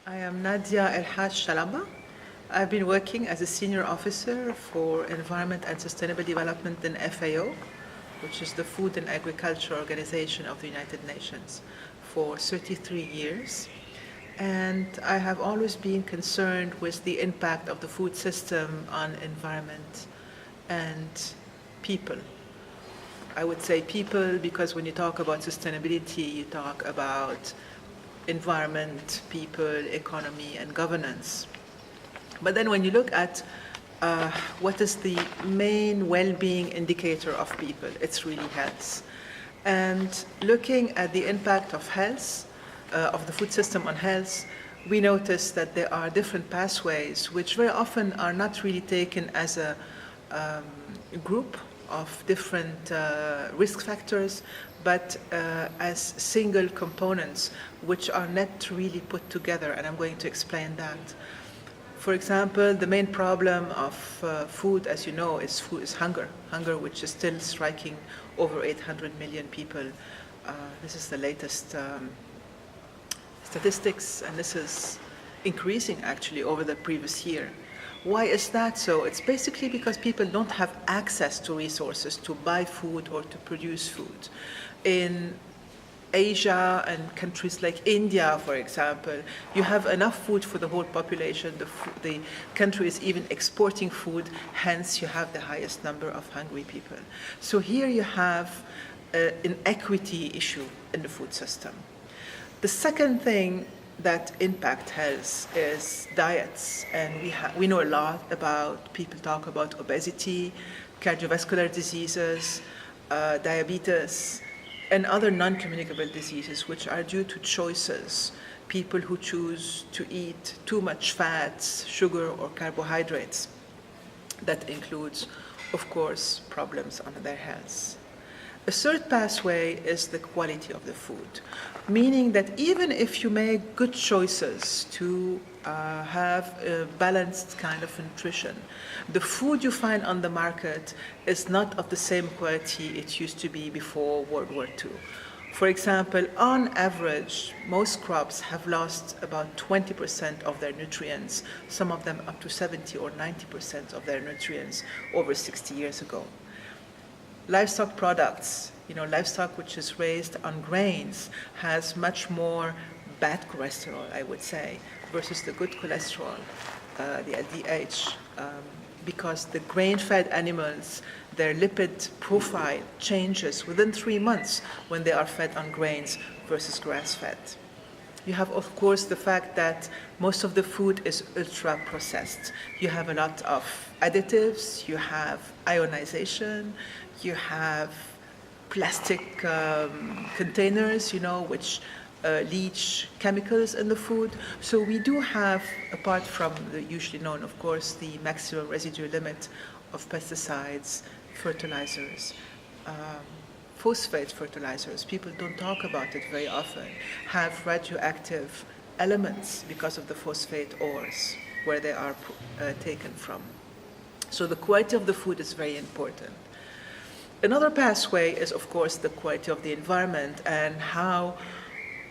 I am Nadia El-Hage Scialabba. I've been working as a senior officer for environment and sustainable development in FAO, which is the Food and Agriculture Organization of the United Nations, for 33 years. And I have always been concerned with the impact of the food system on environment and people. I would say people because when you talk about sustainability, you talk about environment, people, economy, and governance. But then when you look at what is the main well-being indicator of people, it's really health. And looking at the impact of health, of the food system on health, we notice that there are different pathways which very often are not really taken as a group of different risk factors, but as single components which are not really put together, and I'm going to explain that. For example, the main problem of food, as you know, is hunger. Hunger, which is still striking over 800 million people. This is the latest statistics, and this is increasing actually over the previous year. Why is that so? It's basically because people don't have access to resources to buy food or to produce food. In Asia and countries like India, for example, you have enough food for the whole population. The country is even exporting food, hence you have the highest number of hungry people. So here you have an equity issue in the food system. The second thing that impact health is diets, and we know a lot about, people talk about obesity, cardiovascular diseases, diabetes, and other non-communicable diseases which are due to choices. People who choose to eat too much fats, sugar, or carbohydrates. That includes, of course, problems on their health. A third pathway is the quality of the food, meaning that even if you make good choices to have a balanced kind of nutrition, the food you find on the market is not of the same quality it used to be before World War II. For example, on average, most crops have lost about 20% of their nutrients, some of them up to 70 or 90% of their nutrients over 60 years ago. Livestock products, livestock which is raised on grains has much more bad cholesterol, I would say, versus the good cholesterol, the LDH, because the grain-fed animals, their lipid profile changes within 3 months when they are fed on grains versus grass-fed. You have, of course, the fact that most of the food is ultra-processed. You have a lot of additives, you have ionization, you have plastic containers, which leach chemicals in the food. So we do have, apart from the usually known, of course, the maximum residual limit of pesticides, fertilizers, phosphate fertilizers, people don't talk about it very often, have radioactive elements because of the phosphate ores, where they are taken from. So the quality of the food is very important. Another pathway is, of course, the quality of the environment and how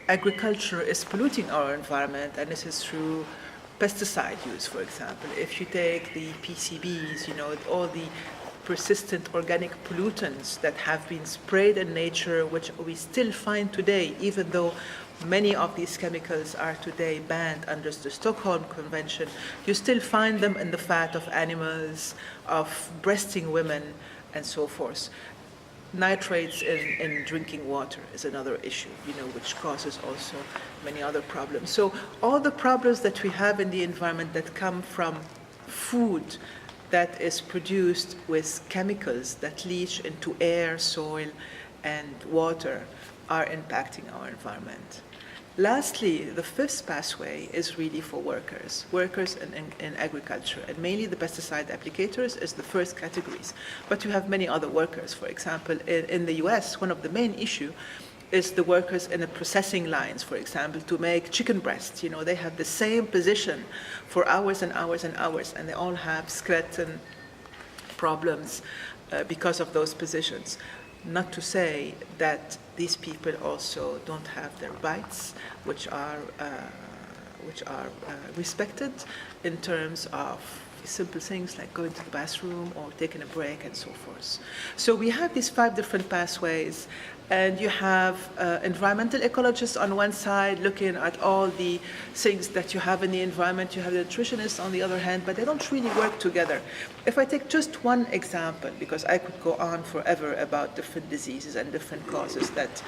agriculture is polluting our environment, and this is through pesticide use, for example. If you take the PCBs, all the persistent organic pollutants that have been sprayed in nature, which we still find today, even though many of these chemicals are today banned under the Stockholm Convention, you still find them in the fat of animals, of breasting women, and so forth. Nitrates in drinking water is another issue, which causes also many other problems. So all the problems that we have in the environment that come from food that is produced with chemicals that leach into air, soil, and water are impacting our environment. Lastly, the fifth pathway is really for workers in agriculture, and mainly the pesticide applicators is the first categories. But you have many other workers. For example, in the US, one of the main issues is the workers in the processing lines, for example, to make chicken breasts. They have the same position for hours and hours and hours, and they all have skeleton problems because of those positions. Not to say that these people also don't have their rights, which are which are respected in terms of simple things like going to the bathroom or taking a break and so forth. So we have these 5 different pathways, and you have environmental ecologists on one side looking at all the things that you have in the environment. You have the nutritionists on the other hand, but they don't really work together. If I take just one example, because I could go on forever about different diseases and different causes that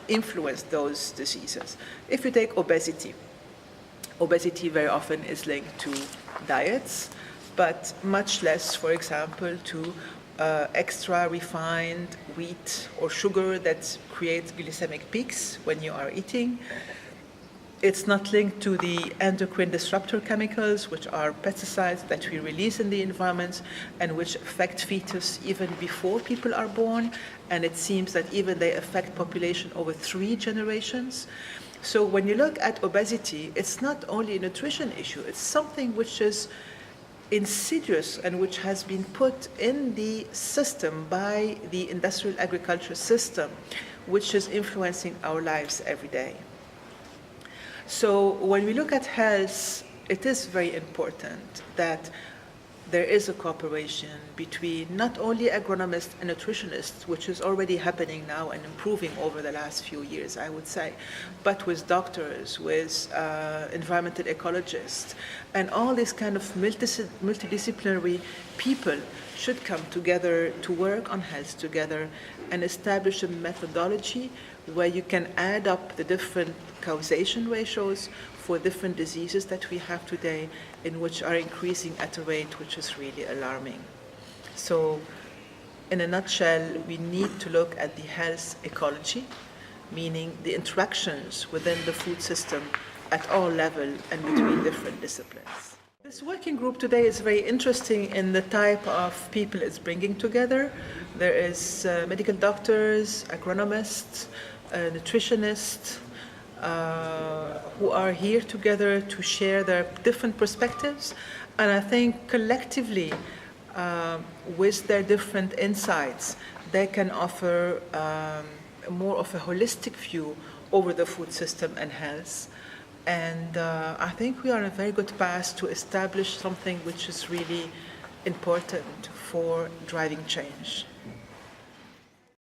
influence those diseases. If you take obesity, obesity very often is linked to diets, but much less, for example, to extra refined wheat or sugar that creates glycemic peaks when you are eating. It's not linked to the endocrine disruptor chemicals, which are pesticides that we release in the environment and which affect fetus even before people are born. And it seems that even they affect population over 3 generations. So when you look at obesity, it's not only a nutrition issue, it's something which is insidious and which has been put in the system by the industrial agriculture system, which is influencing our lives every day. So when we look at health, it is very important that there is a cooperation between not only agronomists and nutritionists, which is already happening now and improving over the last few years, I would say, but with doctors, with environmental ecologists, and all these kind of multidisciplinary people should come together to work on health together and establish a methodology where you can add up the different causation ratios for different diseases that we have today, in which are increasing at a rate which is really alarming. So in a nutshell, we need to look at the health ecology, meaning the interactions within the food system at all levels and between different disciplines. This working group today is very interesting in the type of people it's bringing together. There is medical doctors, agronomists, nutritionists, who are here together to share their different perspectives. And I think collectively, with their different insights, they can offer more of a holistic view over the food system and health. And I think we are on a very good path to establish something which is really important for driving change.